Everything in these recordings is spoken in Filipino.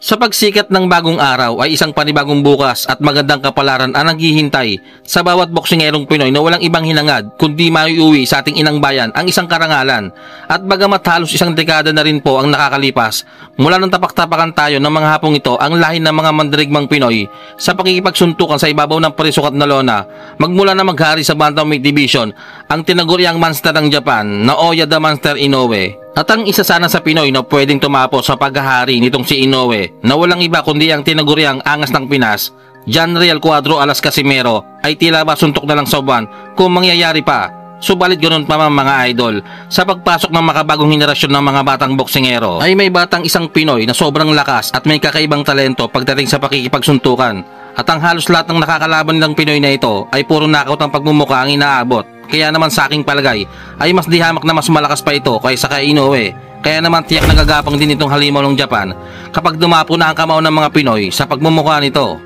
Sa pagsikat ng bagong araw ay isang panibagong bukas at magandang kapalaran ang naghihintay sa bawat boksingerong Pinoy na walang ibang hinangad kundi maiuwi sa ating inang bayan ang isang karangalan. At bagamat halos isang dekada na rin po ang nakakalipas mula nang tapak-tapakan tayo ng mga hapong ito ang lahi ng mga mandirigmang Pinoy sa pakikipagsuntukan sa ibabaw ng parisukat na lona, magmula na maghari sa Bantamweight Division ang tinaguriang monster ng Japan na Naoya the Monster Inoue. At ang isa sana sa Pinoy na pwedeng tumapos sa paghahari nitong si Inoue na walang iba kundi ang tinaguriang angas ng Pinas, Janriel Cuadro Alas Casimero, ay tila ba suntok na lang sa buwan kung mangyayari pa. Subalit ganoon pa mga idol, sa pagpasok ng makabagong henerasyon ng mga batang boksingero ay may batang isang Pinoy na sobrang lakas at may kakaibang talento pagdating sa pakikipagsuntukan. At ang halos lahat ng nakakalaban nilang Pinoy na ito ay puro knockout ang pagmumukha ang inaabot. Kaya naman sa aking palagay ay mas dihamak na mas malakas pa ito kaysa kay Inoue. Kaya naman tiyak nagagapang din itong halimaw ng Japan kapag dumapo na ang kamao ng mga Pinoy sa pagmumukha nito.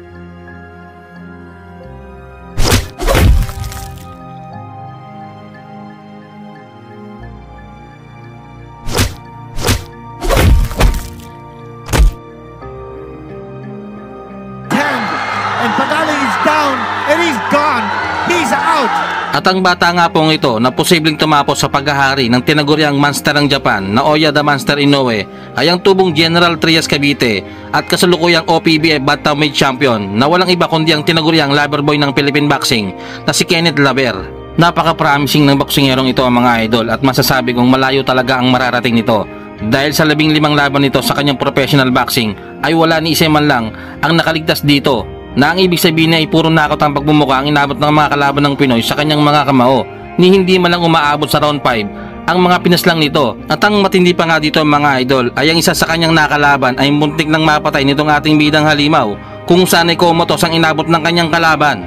And Pagaling is down and he's gone. He's out. At ang bata nga pong ito na posibleng tumapos sa paghahari ng tinaguriang monster ng Japan na Naoya the Monster Inoue ay ang tubong General Trias Cavite at kasalukuyang OPBF Bantamweight Champion na walang iba kundi ang tinaguriang loverboy ng Philippine Boxing na si Kenneth Laver. Napaka-promising ng boksingerong ito ang mga idol at masasabi kong malayo talaga ang mararating nito. Dahil sa 15 laban nito sa kanyang professional boxing ay wala ni isa man lang ang nakaligtas dito, na ang ibig sabihin ay puro knockout ang pagmumukha ang inabot ng mga kalaban ng Pinoy sa kanyang mga kamao, ni hindi man lang umaabot sa round 5 ang mga pinaslang nito. At ang matindi pa nga dito mga idol ay ang isa sa kanyang nakalaban ay muntik nang mapatay nitong ating bidang halimaw kung saan ay komotos ang inabot ng kanyang kalaban.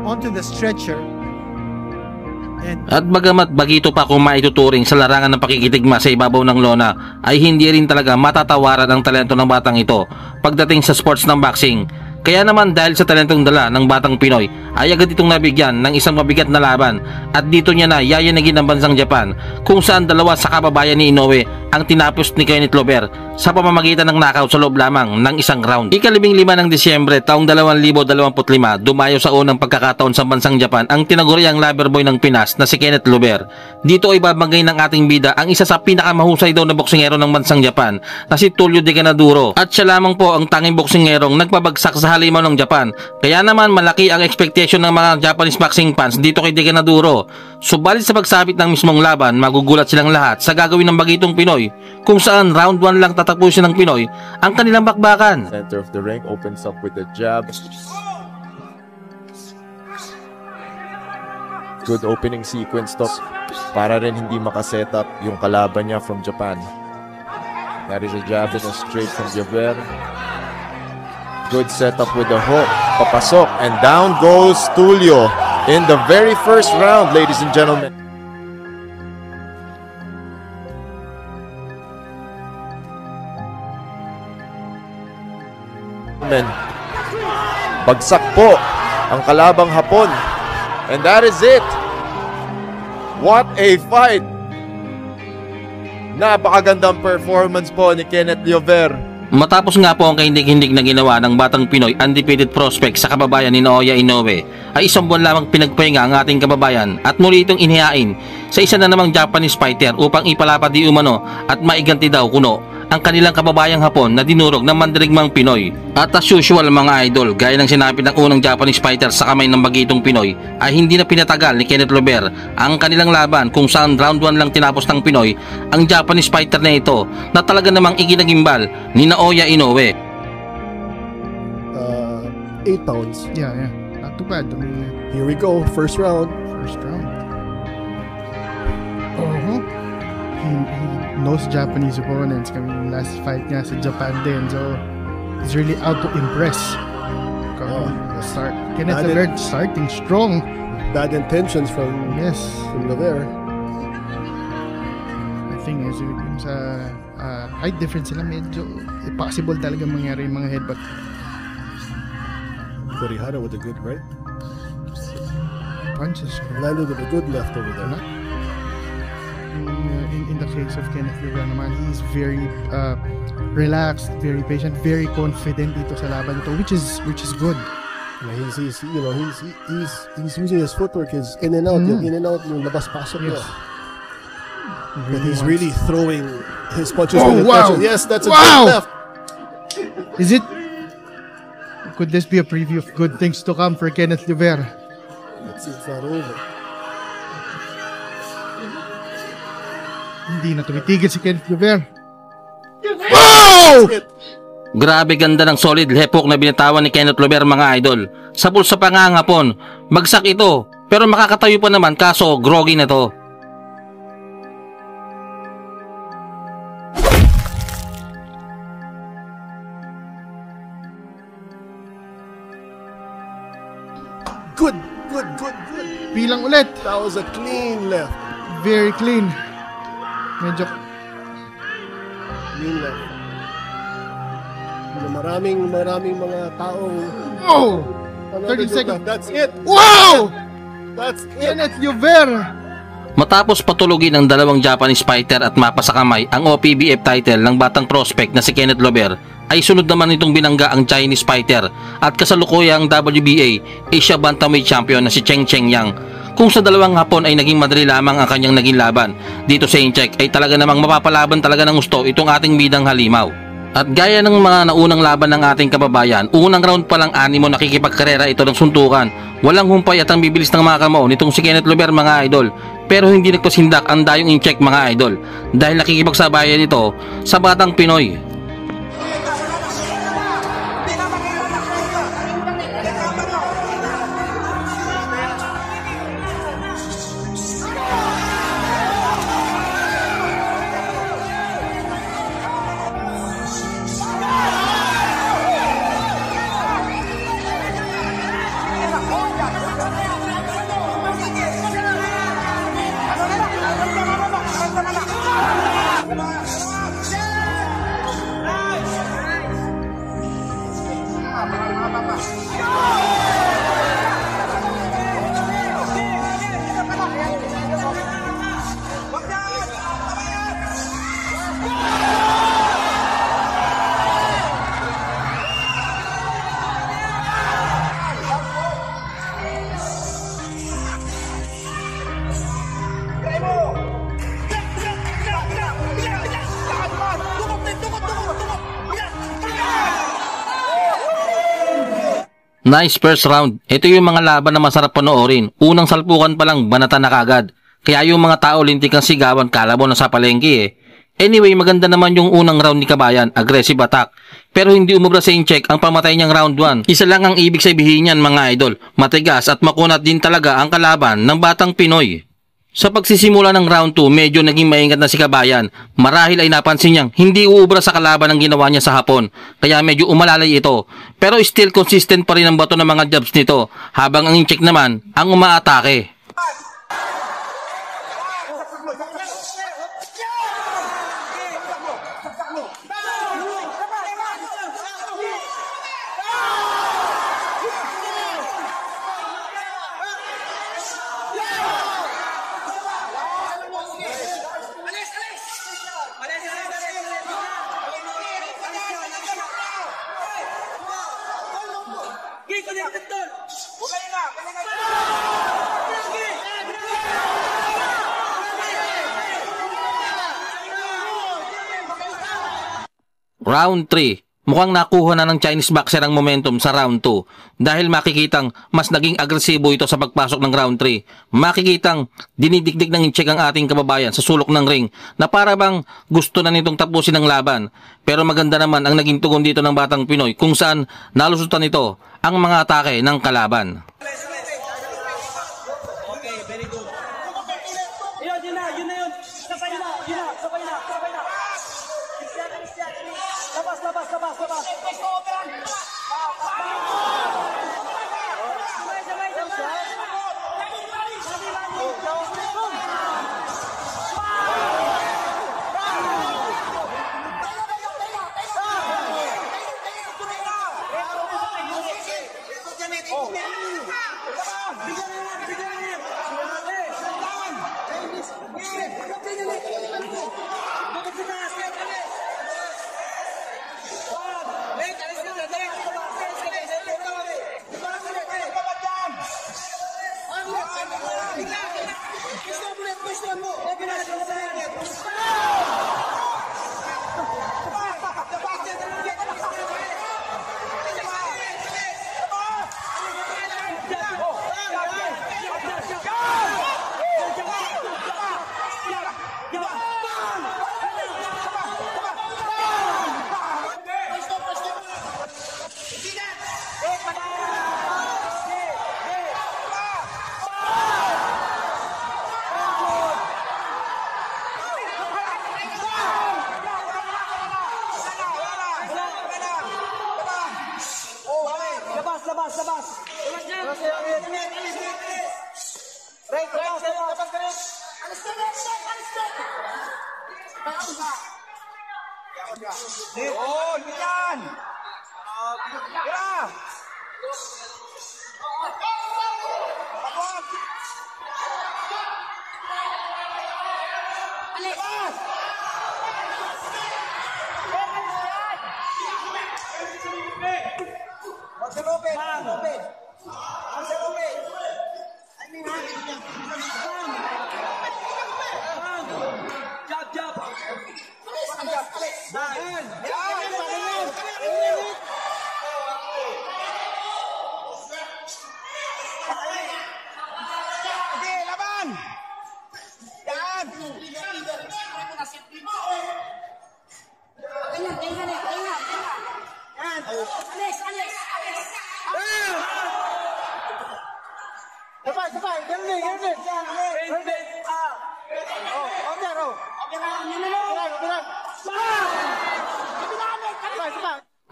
Onto the stretcher. At bagamat bagito pa kung maituturing sa larangan ng pakikitigma sa ibabaw ng lona, ay hindi rin talaga matatawaran ang talento ng batang ito pagdating sa sports ng boxing. Kaya naman dahil sa talentong dala ng batang Pinoy ay agad itong nabigyan ng isang mabigat na laban at dito niya na yayanagin ang bansang Japan kung saan dalawa sa kababayan ni Inoue ang tinapos ni Kenneth Laver sa pamamagitan ng knockout sa loob lamang ng isang round. Ika-15 ng Disyembre taong 2025 dumayo sa unang pagkakataon sa bansang Japan ang tinaguriang loverboy ng Pinas na si Kenneth Laver. Dito ay babagay ng ating bida ang isa sa pinakamahusay daw na boksingero ng bansang Japan na si Tulio de Canaduro at siya lamang po ang tanging boksingerong nagpabagsak sa halimaw ng Japan. Kaya naman malaki ang expectation ng mga Japanese boxing fans dito kay de Canaduro. Subalit sa pagsabit ng mismong laban, magugulat silang lahat sa gagawin ng bagitong Pinoy kung saan round 1 lang tatapusin ng Pinoy ang kanilang bakbakan. Center of the ring opens up with the jab. Good opening sequence to para rin hindi makaset up yung kalaban niya from Japan. That is a jab and a straight from Javier. Good setup with the hook. Papasok and down goes Tulio in the very first round, ladies and gentlemen. Bagsak po ang kalabang Hapon. And that is it. What a fight. Napakagandang performance po ni Kenneth Laver. Matapos nga po ang kahindig-hindig na ginawa ng batang Pinoy undefeated prospect sa kababayan ni Naoya Inoue, ay isang buwan lamang pinagpahinga ang ating kababayan at muli itong inihain sa isa na namang Japanese fighter upang ipalapad di umano at maiganti daw kuno ang kanilang kababayang Hapon na dinurog ng mandirigmang Pinoy. At as usual mga idol, gaya ng sinapit ng unang Japanese fighter sa kamay ng bagitong Pinoy, ay hindi na pinatagal ni Kenneth Laver ang kanilang laban kung saan round 1 lang tinapos ng Pinoy ang Japanese fighter na ito na talaga namang ikinagimbal ni Naoya Inoue. 8 pounds. Yeah. Not too bad. I mean, Here we go, first round. first round. He knows Japanese opponents. Kami last fight niya sa Japan din. So, he's really out to impress. Kenneth Laver starting strong. Bad intentions from Laver. I think is yung sa height difference sila medyo possible talaga mangyari yung mga headbutt. Torihara with a good right. Punches. Landed with a good left over there. In the case of Kenneth Lubera naman, he's very relaxed, very patient, very confident dito sa laban ito, which is good. He's using his footwork, his in and out, yung in and out, yung labas pasok niya. But he's really throwing his punches. Oh, wow! Yes, that's a wow! good left. Is it? Could this be a preview of good things to come for Kenneth Lubera? Let's see, it's not over. Hindi na tumitigil si Kenneth Lubera. Wow! Grabe ganda ng solid left hook na binitawan ni Kenneth Lubera, mga idol. Sa pulsa pangangapon, bagsak ito, pero makakatayo pa naman, kaso groggy na to. Good. Bilang ulit. That was a clean left. Very clean. Medyo Clean left. Maraming mga taong... oh! 30 Another good seconds. left. That's it. Wow! That's it. Kenneth Lubera. Matapos patulugin ng dalawang Japanese fighter at mapa sa kamay ang OPBF title ng batang prospect na si Kenneth Lubera, ay sunod naman itong binangga ang Chinese fighter at kasalukuyang WBA Asia Bantamweight Champion na si Cheng Cheng Yang. Kung sa dalawang hapon ay naging madali lamang ang kanyang naging laban, dito sa Incheck ay talaga namang mapapalaban talaga ng gusto itong ating bidang halimaw. At gaya ng mga naunang laban ng ating kababayan, unang round pa lang animo nakikipagkarera ito ng suntukan. Walang humpay at ang bibilis ng mga kamao nitong si Kenneth Lubera, mga idol. Pero hindi nagpasindak ang dayong Incheck, mga idol, dahil nakikipagsabayan ito sa batang Pinoy. Nice first round. Ito yung mga laban na masarap panoorin. Unang salpukan pa lang, banata na kagad. Kaya yung mga tao lintik ang sigawan, kala mo na sa palengke eh. Anyway, maganda naman yung unang round ni Kabayan, aggressive attack. Pero hindi umubra sa Incheck ang pamatay niyang round 1. Isa lang ang ibig sabihin niyan, mga idol. Matigas at makunat din talaga ang kalaban ng batang Pinoy. Sa pagsisimula ng round 2, medyo naging maingat na si Kabayan. Marahil ay napansin niyang hindi uubra sa kalaban ang ginawa niya sa hapon, kaya medyo umalalay ito. Pero still consistent pa rin ang bato ng mga jabs nito, habang ang Incheck naman ang umaatake. Round 3. Mukhang nakuha na ng Chinese boxer ang momentum sa round 2 dahil makikitang mas naging agresibo ito sa pagpasok ng round 3. Makikitang dinidikdik ng Incheck ang ating kababayan sa sulok ng ring na para bang gusto na nitong tapusin ang laban. Pero maganda naman ang naging tugon dito ng batang Pinoy kung saan nalusutan nito ang mga atake ng kalaban.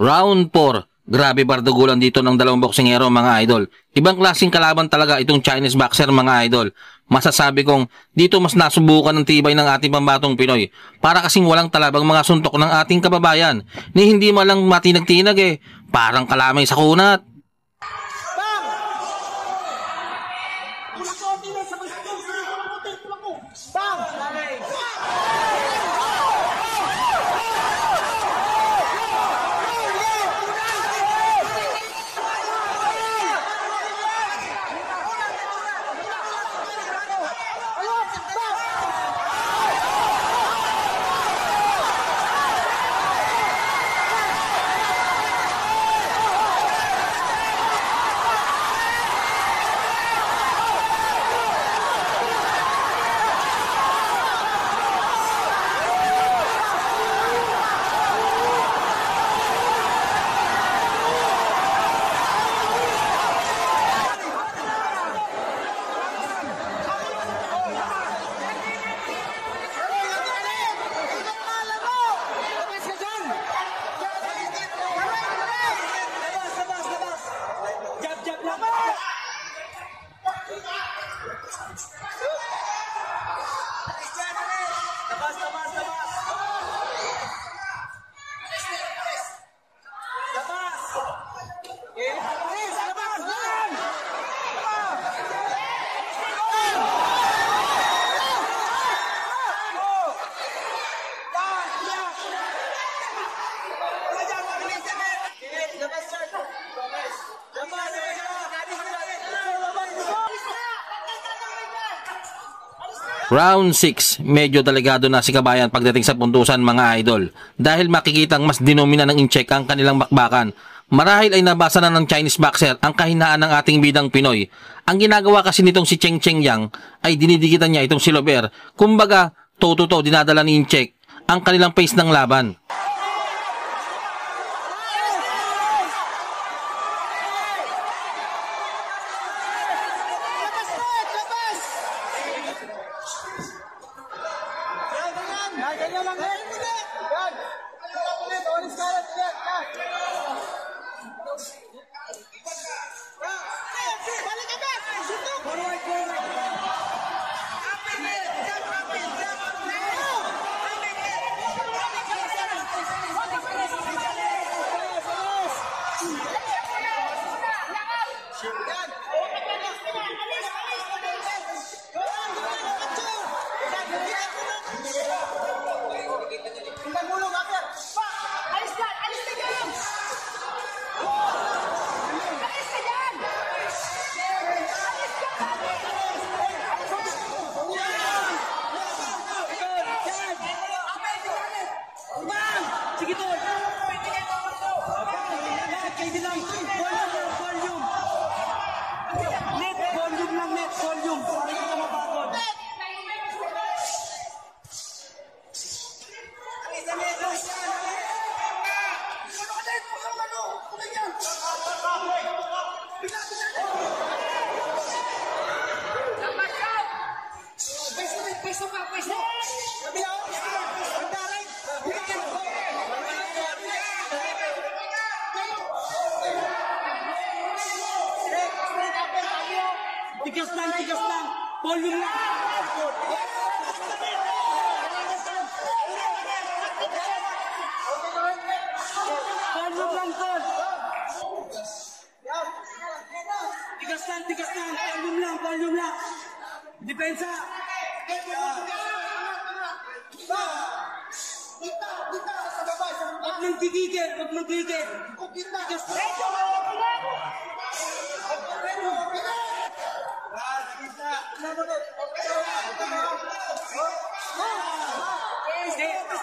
Round 4. Grabe bardagulan dito ng dalawang boksingero mga idol. Ibang klaseng kalaban talaga itong Chinese boxer mga idol. Masasabi kong dito mas nasubukan ng tibay ng ating pambatong Pinoy. Para kasing walang talabang mga suntok ng ating kababayan. Ni hindi malang matinag-tinag eh. Parang kalamay sa kunat. Round 6, medyo delikado na si Kabayan pagdating sa puntusan mga idol dahil makikitang mas dinomina ng incheck ang kanilang bakbakan. Marahil ay nabasa na ng Chinese boxer ang kahinaan ng ating bidang Pinoy. Ang ginagawa kasi nitong si Cheng Cheng Yang ay dinidikitan niya itong si Lober. Kumbaga, toto dinadala ni incheck ang kanilang pace ng laban. Tigas lang. Volume lang. Volume lang, Tol. Tigas lang. Volume lang. Depensa. Huwag mong gigigil. Tigas lang.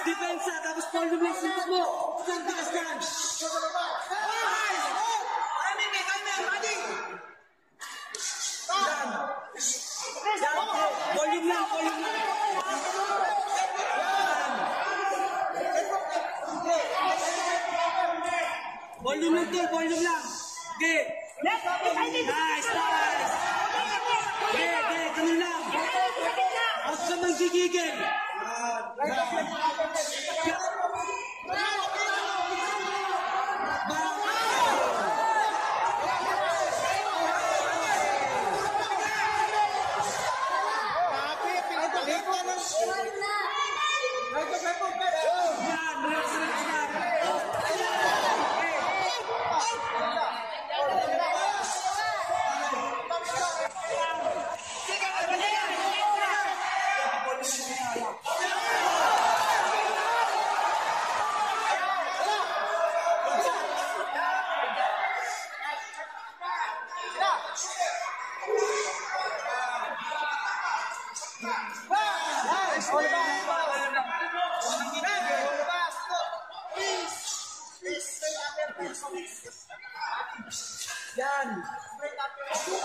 Depensa, tapos volume lang sintot mo. Tigas lang. Volume lang. Volume lang. Okay. Nice. Okay, ganun lang. Huwag ka mang gigigil. Yan.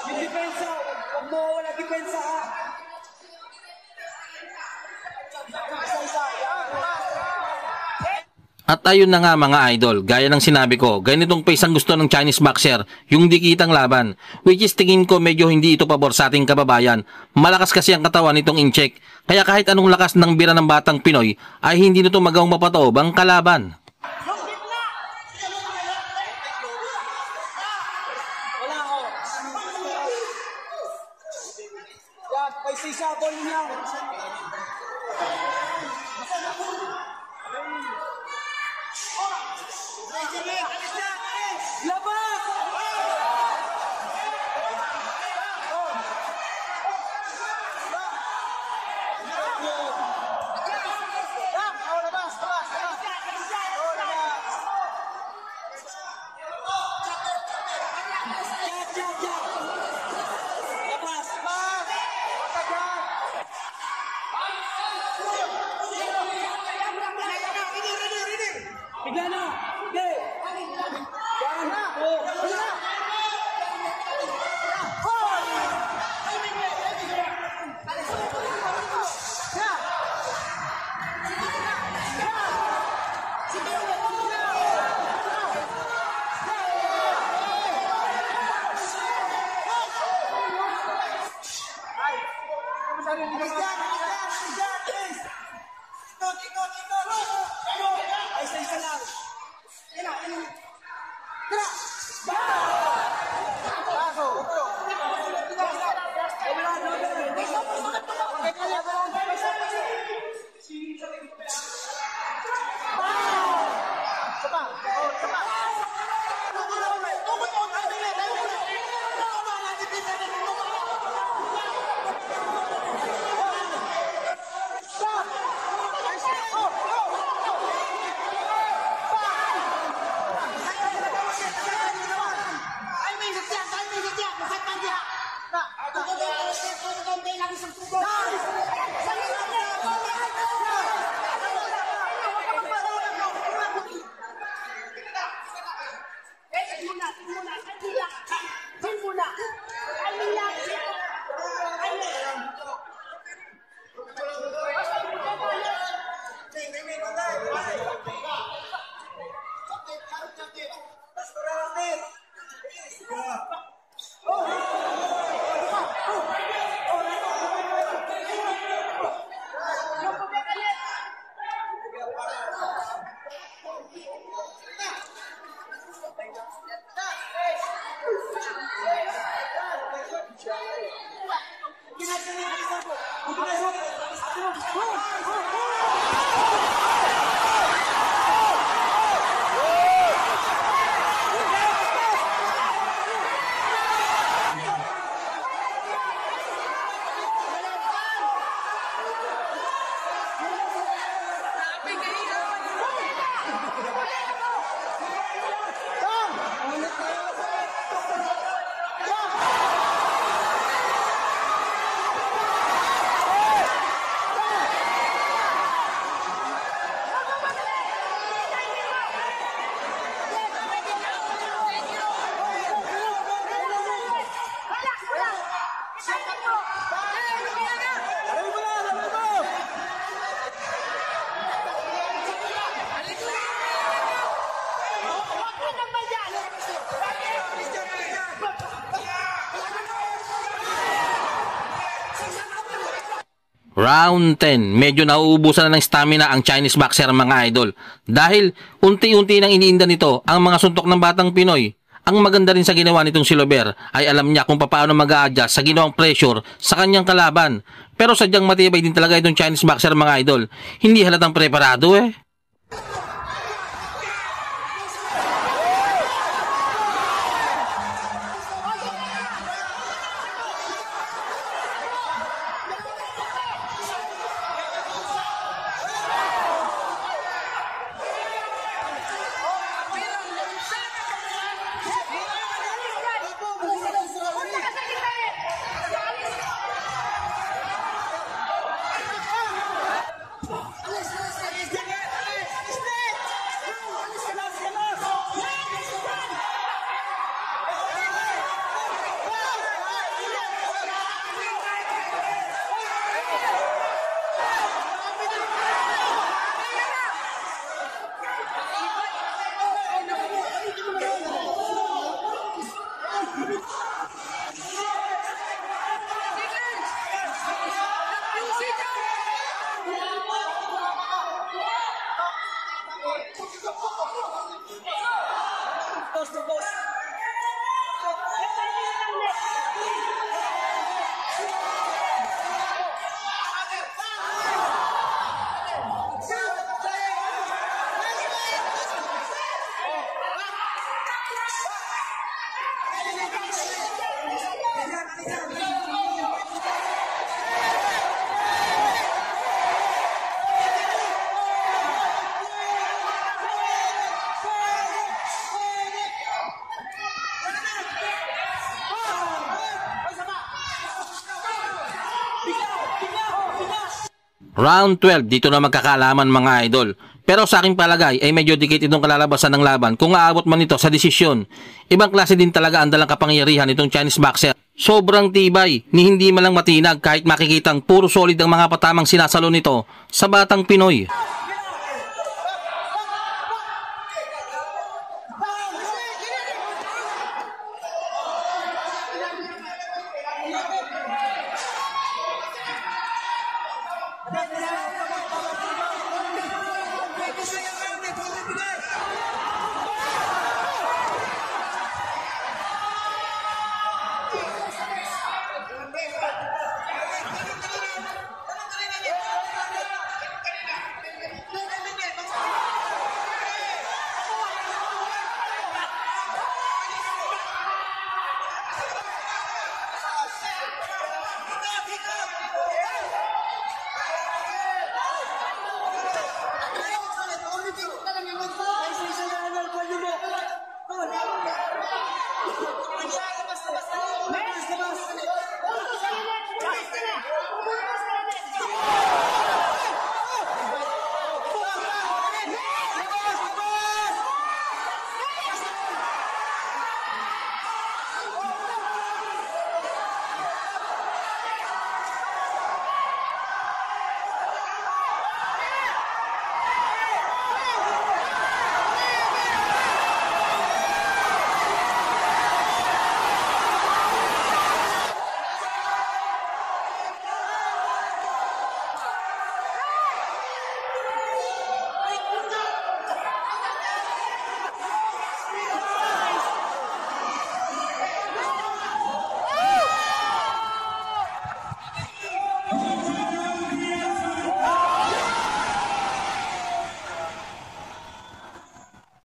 Yung depensa. Huwag mo wala depensa, ha? At ayun na nga mga idol, gaya ng sinabi ko, ganitong pace ang gusto ng Chinese boxer, yung dikitang laban, which is tingin ko medyo hindi ito pabor sa ating kababayan. Malakas kasi ang katawan nitong Incheck, kaya kahit anong lakas ng bira ng batang Pinoy, ay hindi nito magawang mapatoob ang kalaban. Wala ako. Yan, paisa, volume lang. Bigla na! Okay! Isa lang. Round 10, medyo nauubusan na ng stamina ang Chinese boxer mga idol. Dahil unti-unti nang iniinda nito ang mga suntok ng batang Pinoy. Ang maganda rin sa ginawa nitong si Lover ay alam niya kung paano mag-a-adjust sa ginawang pressure sa kanyang kalaban. Pero sadyang matibay din talaga itong Chinese boxer mga idol. Hindi halatang preparado eh. Round 12, dito na magkakaalaman mga idol. Pero sa aking palagay ay medyo dikit itong kalalabasan ng laban kung aabot man ito sa desisyon. Ibang klase din talaga ang dalang kapangyarihan itong Chinese boxer. Sobrang tibay, ni hindi malang matinag kahit makikitang puro solid ang mga patamang sinasalo nito sa batang Pinoy.